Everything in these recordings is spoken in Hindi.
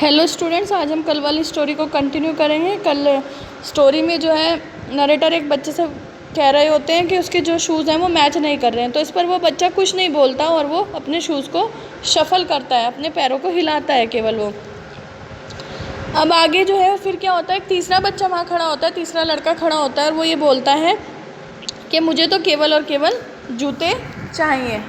हेलो स्टूडेंट्स, आज हम कल वाली स्टोरी को कंटिन्यू करेंगे। कल स्टोरी में जो है नरेटर एक बच्चे से कह रहे होते हैं कि उसके जो शूज़ हैं वो मैच नहीं कर रहे हैं। तो इस पर वो बच्चा कुछ नहीं बोलता और वो अपने शूज़ को शफल करता है, अपने पैरों को हिलाता है केवल वो। अब आगे जो है फिर क्या होता है, एक तीसरा बच्चा वहाँ खड़ा होता है, तीसरा लड़का खड़ा होता है और वो ये बोलता है कि मुझे तो केवल और केवल जूते चाहिए।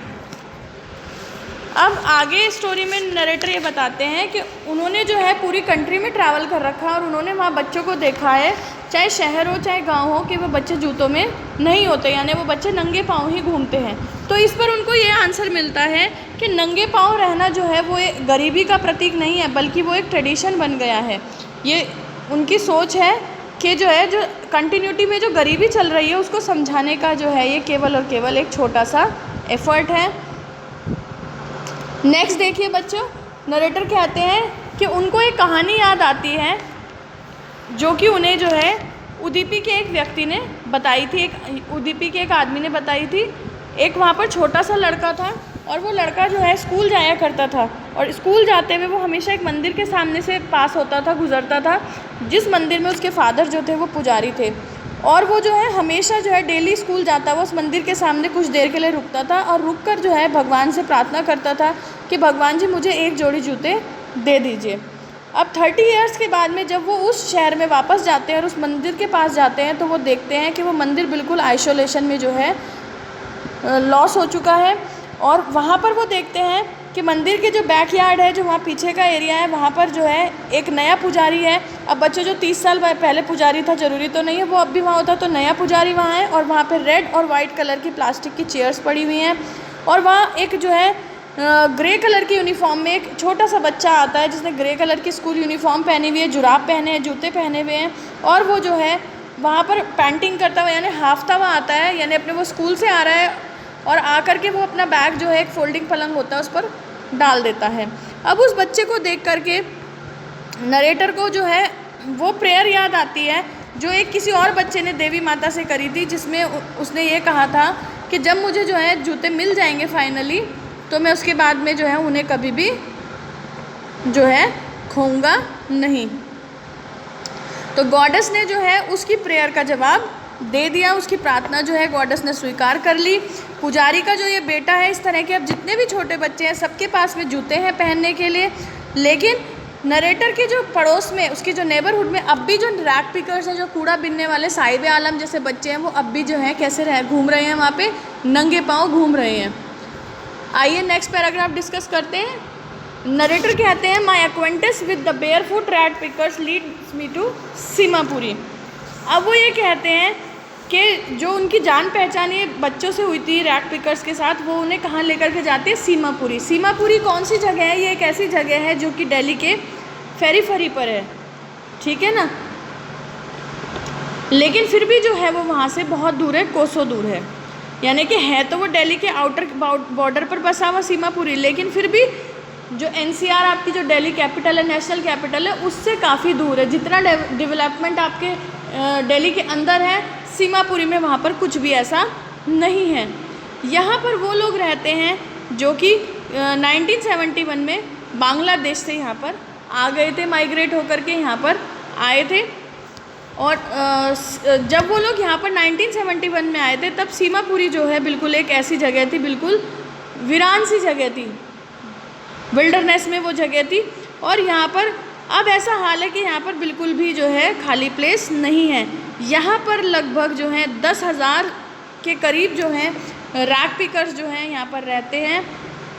अब आगे स्टोरी में नरेटर ये बताते हैं कि उन्होंने जो है पूरी कंट्री में ट्रैवल कर रखा है और उन्होंने वहाँ बच्चों को देखा है, चाहे शहर हो चाहे गांव हो, कि वो बच्चे जूतों में नहीं होते, यानी वो बच्चे नंगे पाँव ही घूमते हैं। तो इस पर उनको ये आंसर मिलता है कि नंगे पाँव रहना जो है वो एक गरीबी का प्रतीक नहीं है, बल्कि वो एक ट्रेडिशन बन गया है। ये उनकी सोच है कि जो है, जो कंटिन्यूटी में जो गरीबी चल रही है उसको समझाने का जो है ये केवल और केवल एक छोटा सा एफर्ट है। नेक्स्ट देखिए बच्चों, नरेटर कहते हैं कि उनको एक कहानी याद आती है जो कि उन्हें जो है उदीपी के एक व्यक्ति ने बताई थी, एक उदीपी के एक आदमी ने बताई थी। एक वहाँ पर छोटा सा लड़का था और वो लड़का जो है स्कूल जाया करता था और स्कूल जाते हुए वो हमेशा एक मंदिर के सामने से पास होता था, गुजरता था, जिस मंदिर में उसके फादर जो थे वो पुजारी थे। और वो जो है हमेशा जो है डेली स्कूल जाता, वो उस मंदिर के सामने कुछ देर के लिए रुकता था और रुक कर जो है भगवान से प्रार्थना करता था कि भगवान जी मुझे एक जोड़ी जूते दे दीजिए। अब 30 इयर्स के बाद में जब वो उस शहर में वापस जाते हैं और उस मंदिर के पास जाते हैं तो वो देखते हैं कि वो मंदिर बिल्कुल आइसोलेशन में जो है लॉस हो चुका है। और वहाँ पर वो देखते हैं कि मंदिर के जो बैकयार्ड है, जो वहाँ पीछे का एरिया है, वहाँ पर जो है एक नया पुजारी है। अब बच्चों जो 30 साल पहले पुजारी था, ज़रूरी तो नहीं है वो अब भी वहाँ होता, तो नया पुजारी वहाँ है और वहाँ पर रेड और वाइट कलर की प्लास्टिक की चेयर्स पड़ी हुई हैं। और वहाँ एक जो है ग्रे कलर की यूनिफॉर्म में एक छोटा सा बच्चा आता है जिसने ग्रे कलर की स्कूल यूनिफॉर्म पहनी हुई है, जुराब पहने हैं, जूते पहने हुए हैं, और वो जो है वहाँ पर पेंटिंग करता हुआ यानी हाफता हुआ आता है, यानी अपने वो स्कूल से आ रहा है और आकर के वो अपना बैग जो है एक फोल्डिंग पलंग होता है उस पर डाल देता है। अब उस बच्चे को देख करके नरेटर को जो है वो प्रेयर याद आती है जो एक किसी और बच्चे ने देवी माता से करी थी, जिसमें उसने ये कहा था कि जब मुझे जो है जूते मिल जाएंगे फाइनली, तो मैं उसके बाद में जो है उन्हें कभी भी जो है खोऊंगा नहीं। तो गॉडेस ने जो है उसकी प्रेयर का जवाब दे दिया, उसकी प्रार्थना जो है गॉडेस ने स्वीकार कर ली। पुजारी का जो ये बेटा है, इस तरह के अब जितने भी छोटे बच्चे हैं सबके पास में जूते हैं पहनने के लिए, लेकिन नरेटर के जो पड़ोस में, उसके जो नेबरहुड में अब भी जो रैग पिकर्स हैं, जो कूड़ा बिनने वाले साहिब आलम जैसे बच्चे हैं, वो अब भी जो है कैसे घूम रहे हैं, वहाँ पे नंगे पाँव घूम रहे हैं। आइए नेक्स्ट पैराग्राफ डिस्कस करते हैं। नरेटर कहते हैं my acquaintance with the barefoot rat pickers leads me to Seemapuri. अब वो ये कहते हैं कि जो उनकी जान पहचान ये बच्चों से हुई थी रैट पिकर्स के साथ, वो उन्हें कहाँ लेकर के जाते हैं, सीमापुरी। सीमापुरी कौन सी जगह है? ये एक ऐसी जगह है जो कि दिल्ली के फेरी पर है, ठीक है ना, लेकिन फिर भी जो है वो वहाँ से बहुत दूर है, कोसों दूर है, यानी कि है तो वो दिल्ली के आउटर बॉर्डर पर बसा हुआ सीमापुरी, लेकिन फिर भी जो NCR आपकी जो दिल्ली कैपिटल है, नेशनल कैपिटल है, उससे काफ़ी दूर है। जितना डेवलपमेंट आपके दिल्ली के अंदर है, सीमापुरी में वहाँ पर कुछ भी ऐसा नहीं है। यहाँ पर वो लोग रहते हैं जो कि 1971 में बांग्लादेश से यहाँ पर आ गए थे, माइग्रेट होकर के यहाँ पर आए थे। और जब वो लोग यहाँ पर 1971 में आए थे, तब सीमापुरी जो है बिल्कुल एक ऐसी जगह थी, बिल्कुल वीरान सी जगह थी, विल्डरनेस में वो जगह थी। और यहाँ पर अब ऐसा हाल है कि यहाँ पर बिल्कुल भी जो है खाली प्लेस नहीं है। यहाँ पर लगभग जो है 10,000 के करीब जो है रैग पिकर्स जो हैं यहाँ पर रहते हैं।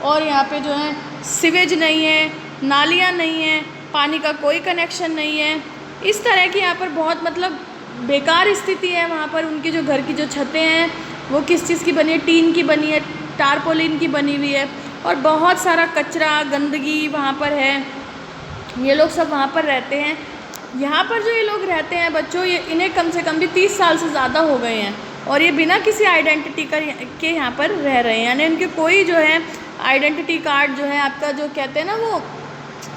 और यहाँ पे जो है सीवेज नहीं है, नालियाँ नहीं हैं, पानी का कोई कनेक्शन नहीं है, इस तरह की यहाँ पर बहुत मतलब बेकार स्थिति है। वहाँ पर उनकी जो घर की जो छतें हैं वो किस चीज़ की बनी है, टीन की बनी है, टारपोलिन की बनी हुई है, और बहुत सारा कचरा गंदगी वहाँ पर है। ये लोग सब वहाँ पर रहते हैं। यहाँ पर जो ये लोग रहते हैं बच्चों, ये इन्हें कम से कम भी 30 साल से ज़्यादा हो गए हैं और ये बिना किसी आइडेंटिटी के यहाँ पर रह रहे हैं, यानी इनके कोई जो है आइडेंटिटी कार्ड जो है आपका जो कहते हैं ना वो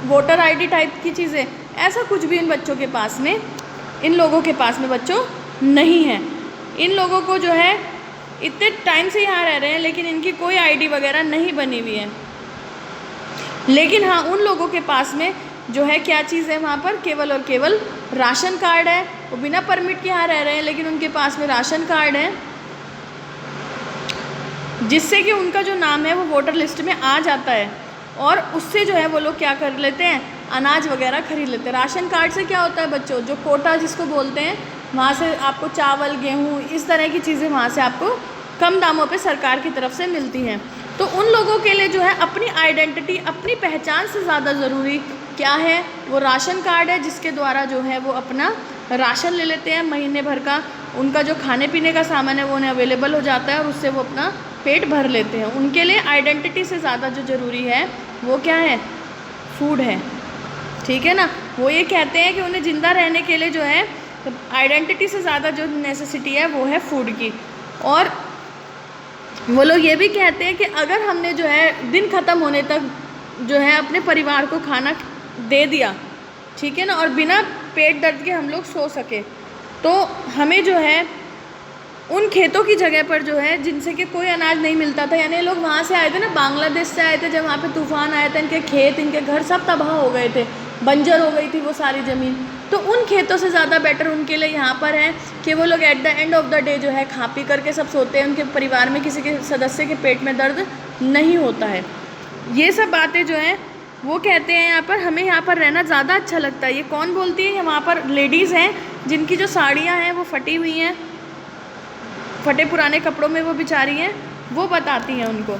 वोटर ID टाइप की चीज़ें, ऐसा कुछ भी इन बच्चों के पास में, इन लोगों के पास में बच्चों नहीं है। इन लोगों को जो है इतने टाइम से यहाँ रह रहे हैं लेकिन इनकी कोई ID वगैरह नहीं बनी हुई है। लेकिन हाँ, उन लोगों के पास में जो है क्या चीज़ है वहाँ पर, केवल और केवल राशन कार्ड है। वो बिना परमिट के यहाँ रह रहे हैं लेकिन उनके पास में राशन कार्ड है, जिससे कि उनका जो नाम है वो वोटर लिस्ट में आ जाता है, और उससे जो है वो लोग क्या कर लेते हैं, अनाज वगैरह खरीद लेते हैं। राशन कार्ड से क्या होता है बच्चों, जो कोटा जिसको बोलते हैं, वहाँ से आपको चावल, गेहूँ, इस तरह की चीज़ें वहाँ से आपको कम दामों पे सरकार की तरफ से मिलती हैं। तो उन लोगों के लिए जो है अपनी आइडेंटिटी, अपनी पहचान से ज़्यादा ज़रूरी क्या है, वो राशन कार्ड है, जिसके द्वारा जो है वो अपना राशन ले लेते हैं महीने भर का। उनका जो खाने पीने का सामान है वो उन्हें अवेलेबल हो जाता है और उससे वो अपना पेट भर लेते हैं। उनके लिए आइडेंटिटी से ज़्यादा जो ज़रूरी है वो क्या है, फूड है, ठीक है ना। वो ये कहते हैं कि उन्हें ज़िंदा रहने के लिए जो है आइडेंटिटी से ज़्यादा जो नेसेसिटी है वो है फूड की। और वो लोग ये भी कहते हैं कि अगर हमने जो है दिन ख़त्म होने तक जो है अपने परिवार को खाना दे दिया, ठीक है ना, और बिना पेट दर्द के हम लोग सो सके, तो हमें जो है उन खेतों की जगह पर जो है जिनसे कि कोई अनाज नहीं मिलता था, यानी लोग वहाँ से आए थे ना, बांग्लादेश से आए थे, जब वहाँ पे तूफ़ान आया था, इनके खेत, इनके घर सब तबाह हो गए थे, बंजर हो गई थी वो सारी ज़मीन। तो उन खेतों से ज़्यादा बेटर उनके लिए यहाँ पर है कि वो लोग at the end of the day जो है खा पी करके सब सोते हैं, उनके परिवार में किसी के सदस्य के पेट में दर्द नहीं होता है। ये सब बातें जो हैं वो कहते हैं यहाँ पर हमें यहाँ पर रहना ज़्यादा अच्छा लगता है। ये कौन बोलती है, वहाँ पर लेडीज़ हैं जिनकी जो साड़ियाँ हैं वो फटी हुई हैं, फटे पुराने कपड़ों में वो बेचारी हैं, वो बताती हैं उनको।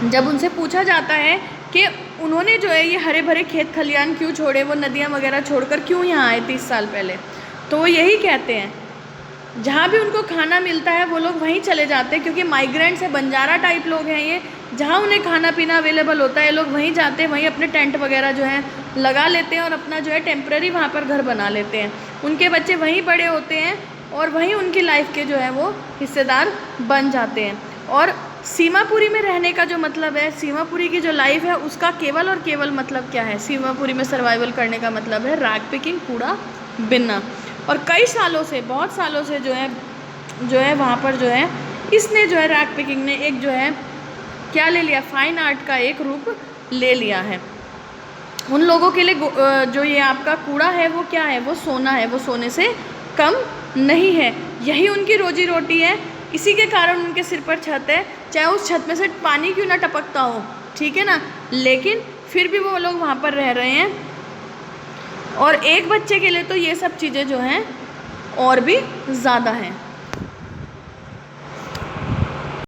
जब उनसे पूछा जाता है कि उन्होंने जो है ये हरे भरे खेत खलियान क्यों छोड़े, वो नदियाँ वगैरह छोड़कर क्यों यहाँ आए 30 साल पहले, तो वो यही कहते हैं जहाँ भी उनको खाना मिलता है वो लोग वहीं चले जाते हैं, क्योंकि माइग्रेंट्स है, बंजारा टाइप लोग हैं ये, जहाँ उन्हें खाना पीना अवेलेबल होता है लोग वहीं जाते हैं, वहीं अपने टेंट वगैरह जो है लगा लेते हैं और अपना जो है टेम्प्रेरी वहाँ पर घर बना लेते हैं। उनके बच्चे वहीं बड़े होते हैं और वहीं उनकी लाइफ के जो है वो हिस्सेदार बन जाते हैं। और सीमापुरी में रहने का जो मतलब है, सीमापुरी की जो लाइफ है उसका केवल और केवल मतलब क्या है, सीमापुरी में सर्वाइवल करने का मतलब है रैग पिकिंग, कूड़ा बिनना। और कई सालों से, बहुत सालों से जो है वहाँ पर जो है इसने जो है रैग पिकिंग ने एक जो है क्या ले लिया, फाइन आर्ट का एक रूप ले लिया है। उन लोगों के लिए जो ये आपका कूड़ा है वो क्या है, वो सोना है, वो सोने से कम नहीं है, यही उनकी रोजी रोटी है। इसी के कारण उनके सिर पर छत है, चाहे उस छत में से पानी क्यों ना टपकता हो, ठीक है ना, लेकिन फिर भी वो लोग वहाँ पर रह रहे हैं। और एक बच्चे के लिए तो ये सब चीज़ें जो हैं और भी ज़्यादा हैं।